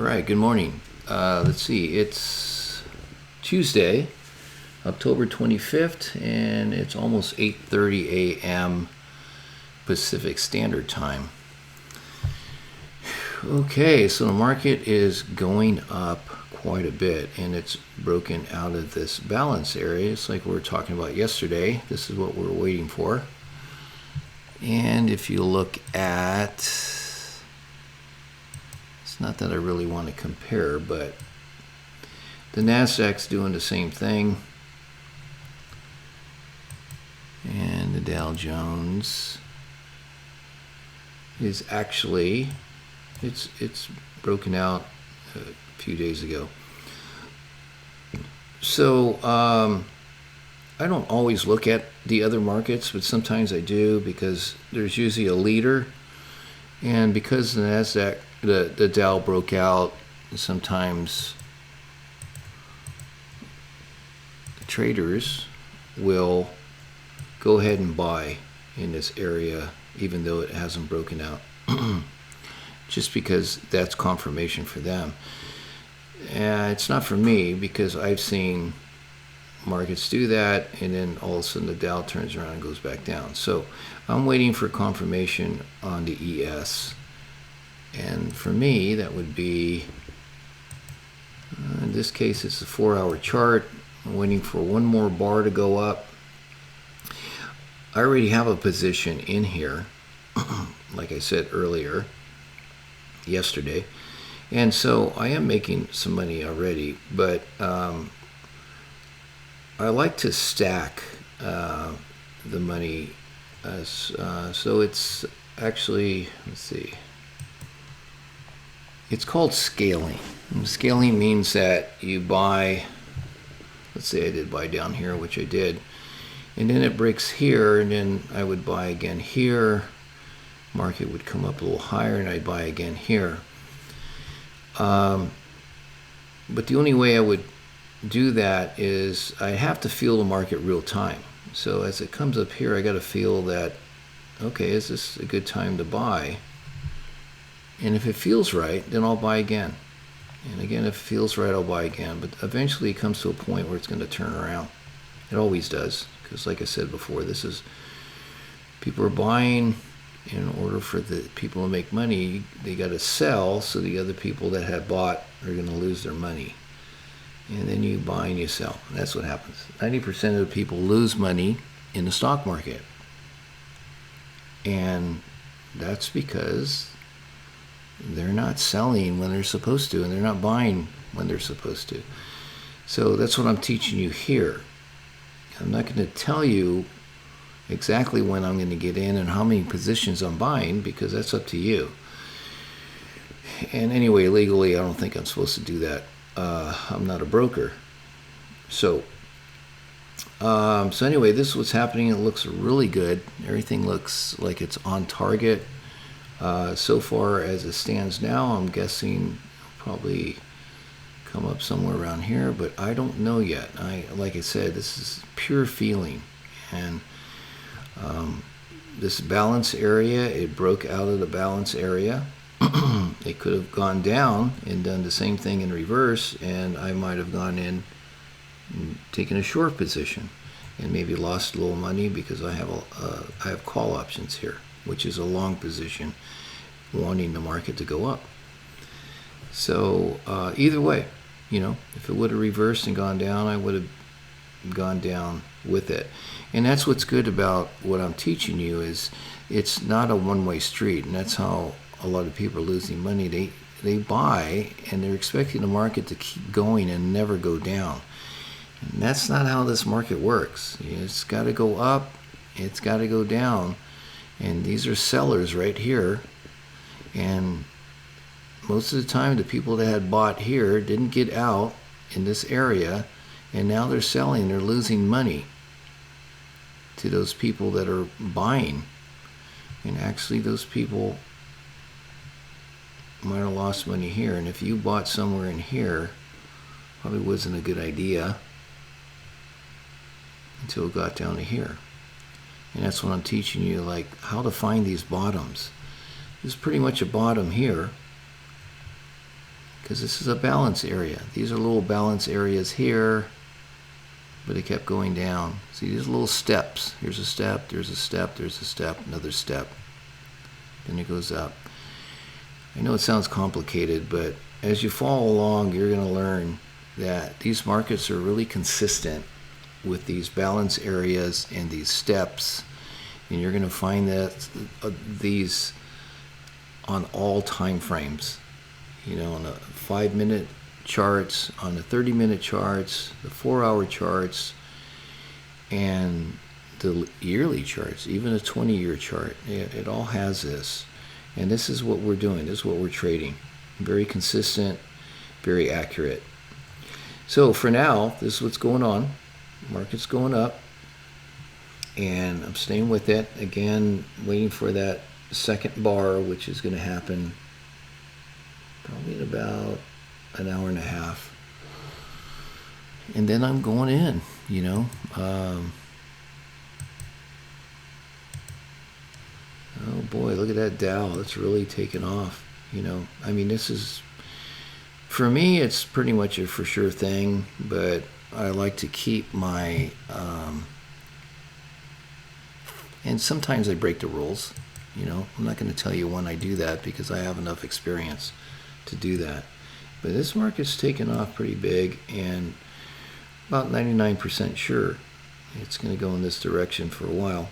All right, good morning. Let's see, it's Tuesday, October 25th, and it's almost 8:30 a.m. Pacific Standard Time. Okay, so the market is going up quite a bit, and it's broken out of this balance area. It's like we were talking about yesterday. This is what we're waiting for. And if you look at, not that I really want to compare, but the Nasdaq's doing the same thing, and the Dow Jones is actually it's broken out a few days ago. So I don't always look at the other markets, but sometimes I do, because there's usually a leader, and because the Nasdaq, the Dow broke out, sometimes traders will go ahead and buy in this area even though it hasn't broken out, just because that's confirmation for them. And it's not for me, because I've seen markets do that, and then all of a sudden the Dow turns around and goes back down. So I'm waiting for confirmation on the ES. And for me, that would be, in this case, it's a 4-hour chart. I'm waiting for one more bar to go up. I already have a position in here, like I said earlier, yesterday. And so I am making some money already, but I like to stack the money. So it's actually, let's see. It's called scaling. And scaling means that you buy, let's say I did buy down here, which I did, and then it breaks here, and then I would buy again here. Market would come up a little higher, and I'd buy again here. But the only way I would do that is I have to feel the market real time. So as it comes up here, I got to feel that, okay, is this a good time to buy? And if it feels right, then I'll buy again. And again, if it feels right, I'll buy again. But eventually it comes to a point where it's going to turn around. It always does. Because like I said before, this is, people are buying in order for the people to make money. They got to sell, so the other people that had bought are going to lose their money. And then you buy and you sell. And that's what happens. 90% of the people lose money in the stock market. And that's because they're not selling when they're supposed to, and they're not buying when they're supposed to. So that's what I'm teaching you here. I'm not going to tell you exactly when I'm going to get in and how many positions I'm buying, because that's up to you. And anyway, legally, I don't think I'm supposed to do that. I'm not a broker. So anyway, this is what's happening. It looks really good. Everything looks like it's on target. So far as it stands now, I'm guessing probably come up somewhere around here, but I don't know yet. Like I said, this is pure feeling. And this balance area, it broke out of the balance area. It could have gone down and done the same thing in reverse, and I might have gone in and taken a short position and maybe lost a little money, because I have call options here, which is a long position, wanting the market to go up. So either way, if it would have reversed and gone down, I would have gone down with it. And that's what's good about what I'm teaching you, is it's not a one-way street. And that's how a lot of people are losing money. They buy, and they're expecting the market to keep going and never go down. And that's not how this market works. It's got to go up, it's got to go down. And these are sellers right here. And most of the time, the people that had bought here didn't get out in this area, and now they're selling. They're losing money to those people that are buying. And actually, those people might have lost money here. And if you bought somewhere in here, probably wasn't a good idea until it got down to here. And that's what I'm teaching you, like how to find these bottoms. There's pretty much a bottom here. because this is a balance area. These are little balance areas here, but it kept going down. See these little steps. Here's a step, there's a step, there's a step, another step. Then it goes up. I know it sounds complicated, but as you follow along, you're going to learn that these markets are really consistent with these balance areas and these steps, and you're going to find that these on all time frames, on the 5-minute charts, on the 30-minute charts, the 4-hour charts, and the yearly charts, even a 20-year chart. It all has this, and this is what we're doing. This is what we're trading. Very consistent, very accurate. So for now, this is what's going on. Market's going up, and I'm staying with it. Again, waiting for that second bar, which is going to happen probably in about an hour and a half. And then I'm going in, oh boy, look at that Dow. It's really taken off. This is, for me, it's pretty much a for sure thing, but I like to keep my, and sometimes I break the rules. I'm not going to tell you when I do that because I have enough experience to do that. But this market's taken off pretty big, and about 99% sure it's going to go in this direction for a while,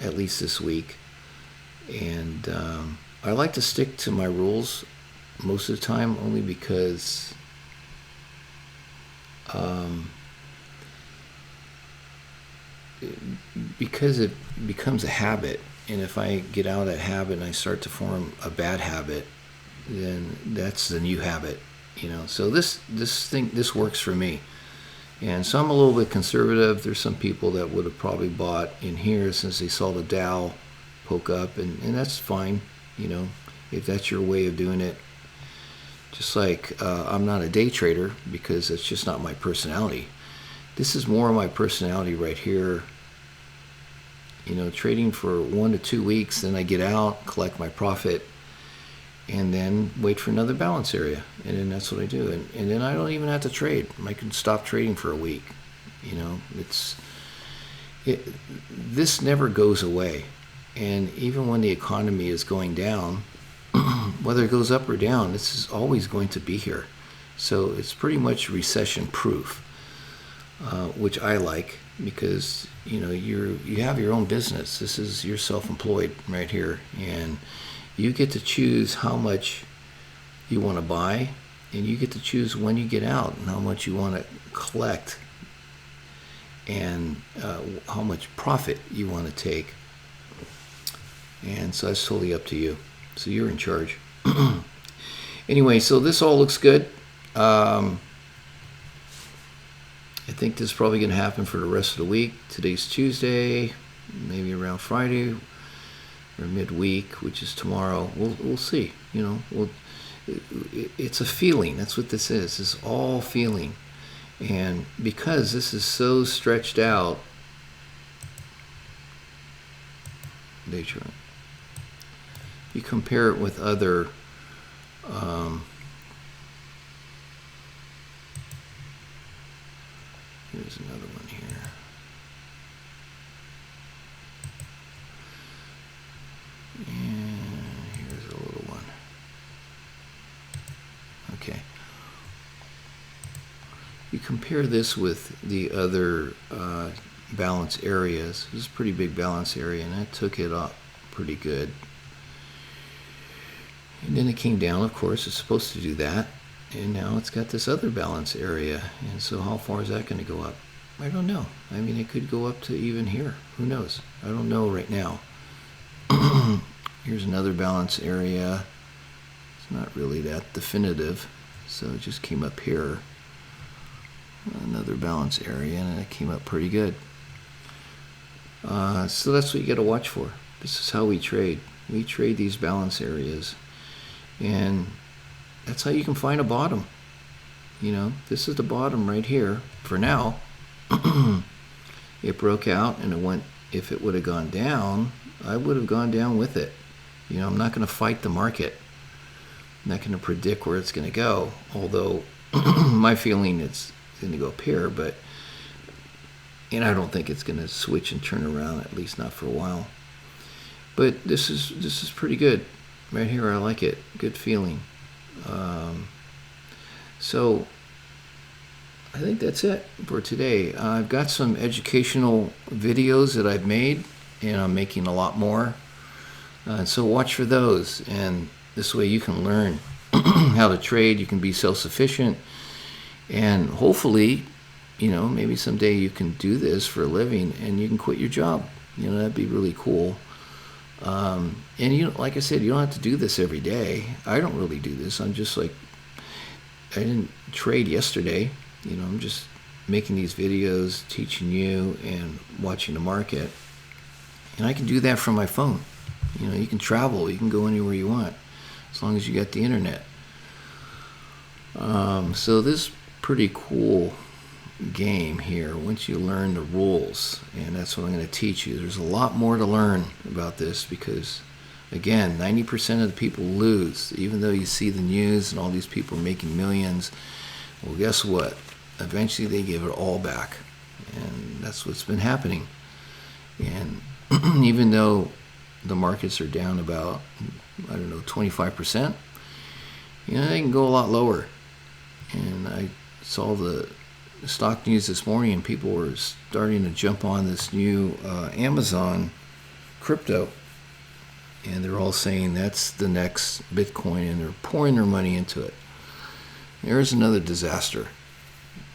at least this week. And I like to stick to my rules most of the time, only because it becomes a habit. And if I get out of that habit and I start to form a bad habit, then that's the new habit, So this works for me. And so I'm a little bit conservative. There's some people that would have probably bought in here since they saw the Dow poke up, and that's fine, if that's your way of doing it. Just like I'm not a day trader because it's just not my personality. This is more of my personality right here. Trading for 1 to 2 weeks, then I get out, collect my profit, and then wait for another balance area, and then that's what I do. And then I don't even have to trade. I can stop trading for a week. This never goes away. And even when the economy is going down, whether it goes up or down, this is always going to be here. So it's pretty much recession proof, which I like, because you have your own business. This is, you're self-employed right here, and you get to choose how much you want to buy, and you get to choose when you get out and how much you want to collect, and how much profit you want to take. And so that's totally up to you. So you're in charge. Anyway, so this all looks good. I think this is probably going to happen for the rest of the week. Today's Tuesday, maybe around Friday or midweek, which is tomorrow. We'll see. It's a feeling. That's what this is. It's all feeling. And because this is so stretched out, day chart, you compare it with other here's another one here. And here's a little one. Okay. You compare this with the other balance areas. This is a pretty big balance area, and that took it up pretty good. And then it came down, of course, it's supposed to do that. And now it's got this other balance area. And so how far is that going to go up? I don't know. It could go up to even here. Who knows? I don't know right now. Here's another balance area. It's not really that definitive. So it just came up here. Another balance area, and it came up pretty good. So that's what you got to watch for. This is how we trade. We trade these balance areas. And that's how you can find a bottom. This is the bottom right here for now. It broke out, and it went. If it would have gone down, I would have gone down with it. I'm not going to fight the market. not going to predict where it's going to go, although my feeling it's going to go up here, and I don't think it's going to switch and turn around, at least not for a while. But this is pretty good right here. I like it. Good feeling. So I think that's it for today. I've got some educational videos that I've made, and I'm making a lot more. So watch for those, and this way you can learn how to trade. You can be self-sufficient, and hopefully, maybe someday you can do this for a living and you can quit your job. That'd be really cool. And like I said, you don't have to do this every day. I don't really do this. I'm just like, I didn't trade yesterday. I'm just making these videos, teaching you and watching the market. And I can do that from my phone. You can travel, you can go anywhere you want, as long as you got the internet. So this pretty cool game here once you learn the rules, and that's what I'm going to teach you. There's a lot more to learn about this because, again, 90% of the people lose, even though you see the news and all these people are making millions. Well, guess what? Eventually they give it all back, and that's what's been happening. And even though the markets are down about, 25%, they can go a lot lower. And I saw the stock news this morning, and people were starting to jump on this new Amazon crypto, and they're all saying that's the next Bitcoin, and they're pouring their money into it. There's another disaster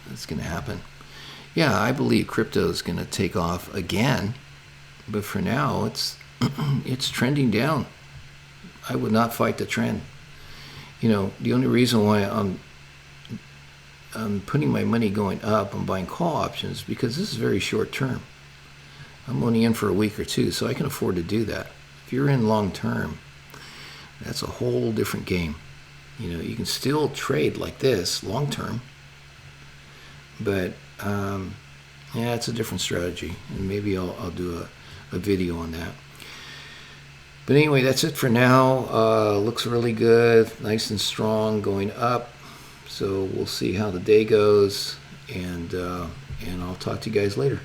that's going to happen. Yeah, I believe crypto is going to take off again, but for now it's trending down. I would not fight the trend. The only reason why I'm putting my money going up, I'm buying call options, because this is very short term. I'm only in for a week or two, so I can afford to do that. If you're in long term, that's a whole different game. You can still trade like this long term, but it's a different strategy, and maybe I'll do a video on that. But anyway, that's it for now. Looks really good, nice and strong, going up. So we'll see how the day goes, and I'll talk to you guys later.